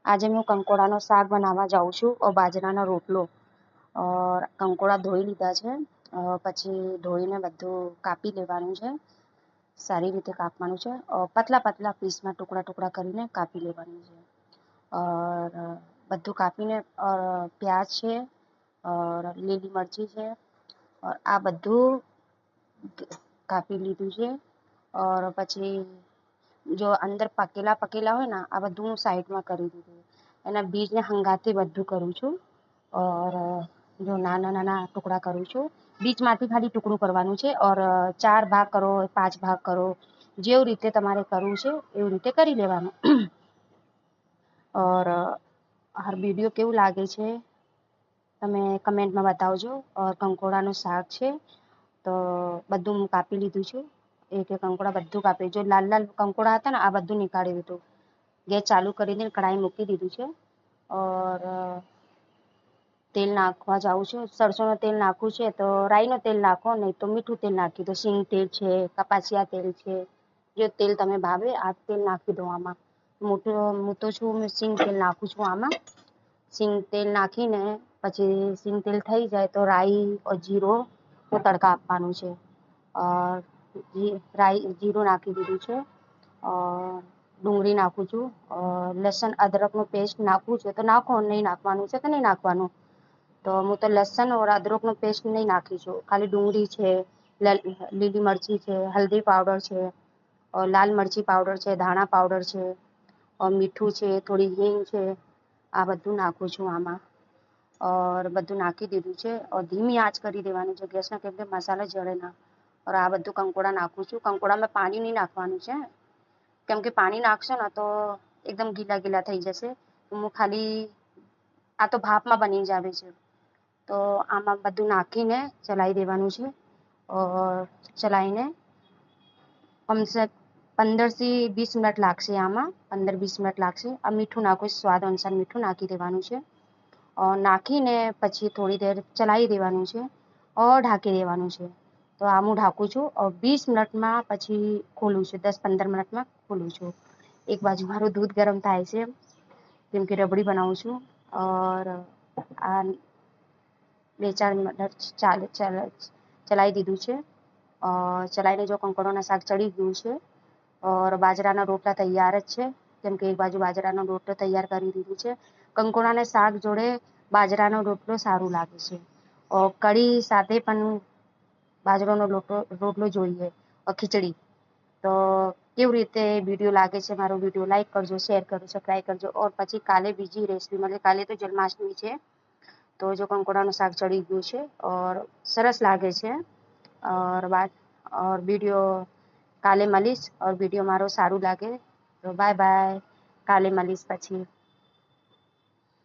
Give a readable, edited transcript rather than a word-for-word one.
આજે मैं કંકોડાનો શાક બનાવવા જાઉં છું और બાજરાનો રોટલો और કંકોડા ધોઈ લીધા છે પછી ધોઈને બધું કાપી લેવાનું છે સારી રીતે કાપવાનું છે પતલા પતલા પીસમાં ટુકડા ટુકડા કરીને કાપી લેવાનું છે और બધું કાપીને प्याज છે और લીલી મરચી છે और આ બધું કાપી લીધું છે और પછી जो अंदर पकेला હોય ને આ બધું હું સાઈડમાં કરી દીધું એના બીજને હંગાથી બધું કરું છું और जो નાના નાના ટુકડા કરું છું બીજમાંથી ખાલી ટુકડું કરવાનું છે और 4 ભાગ કરો 5 ભાગ કરો જેવી રીતે તમારે કરવું છે એવી રીતે કરી લેવાનું और હર વિડીયો કેવું લાગે છે તમે કમેન્ટમાં બતાવજો और કંકોડાનું શાક છે તો બધું હું કાપી લીધું છે એક એક કંકોડા બધું કાપી જો લાલ લાલ કંકોડા હતા ને આ બધું નીકાળી દીધું ગેસ ચાલુ કરી દઈને કઢાઈ મૂકી દીધું છે और તેલ નાખવા જાઉં છું સરસોનું તેલ નાખવું છે તો રાઈનું તેલ નાખો નહીં તો મીઠું તેલ નાખી દો સિંગ તેલ છે કપાસિયા તેલ છે જે તેલ તમે ભાવે આ તેલ નાખી દો આમાં હું તો છું સિંગ તેલ નાખું છું આમાં સિંગ તેલ નાખીને પછી સિંગ તેલ થઈ જાય તો રાઈ और જીરો તડકા આપવાનું છે રાઈ જીરું નાખી દીધું છે ડુંગળી નાખું છું લસણ અદરકનું પેસ્ટ નાખવું છે તો નાખો નહીં નાખવાનું છે તો નહીં નાખવાનું તો હું તો લસણ और અદરકનું પેસ્ટ નહીં નાખી છું ખાલી ડુંગળી છે લીલી મરચી છે હલ્દી પાવડર છે લાલ મરચી પાવડર છે ધાણા પાવડર છે મીઠું છે થોડી હિંગ છે આ બધું નાખું છું આમાં और બધું નાખી દીધું છે और ધીમી આંચ કરી દેવાની છે ગેસના કેમ કે મસાલા જળે ના और આ બધું કંકોડા નાખું છું કંકોડામાં પાણી નહીં નાખવાનું છે કેમ કે પાણી નાખશો ને તો એકદમ ગીલા ગીલા થઈ જશે હું ખાલી આ તો ભાપમાં બની જ આવે છે તો આમાં બધું નાખીને ચલાવી દેવાનું છે और ચલાવીને કમસે 15 થી 20 મિનિટ લાગશે આમાં 15-20 મિનિટ લાગશે આ મીઠું નાખું સ્વાદ અનુસાર મીઠું નાખી દેવાનું છે નાખીને પછી થોડી દેર ચલાવી દેવાનું છે और ઢાંકી દેવાનું છે તો આ હું ઢાંકું છું 20 મિનિટમાં પછી ખોલું છું 10-15 મિનિટમાં ખોલું છું એક બાજુ મારું દૂધ ગરમ થાય છે કેમ કે રબડી બનાવું છું और આ 2-4 મિનિટ ચલાવી દીધું છે ચલાવીને જો કંકોડાના શાક ચડી ગયું છે और બાજરાના રોટલા તૈયાર જ છે કેમ કે એક બાજુ બાજરાનો રોટલો તૈયાર કરી દીધું છે કંકોડાના શાક જોડે બાજરાનો રોટલો સારું લાગે છે કઢી સાથે પણ બાજરાનો રોટલો જોઈએ ખીચડી તો કેવી રીતે વિડીયો લાગે છે મારો વિડીયો લાઈક કરજો શેર કરજો સબસ્ક્રાઈબ કરજો और પછી કાલે બીજી રેસીપી મળે કાલે તો જન્માષ્ટમી છે તો જો કંકોડાનું શાક ચડી ગયું છે और સરસ લાગે છે और વિડીયો કાલે મળીશ और વિડીયો મારો સારું લાગે તો બાય બાય કાલે મળીશ પછી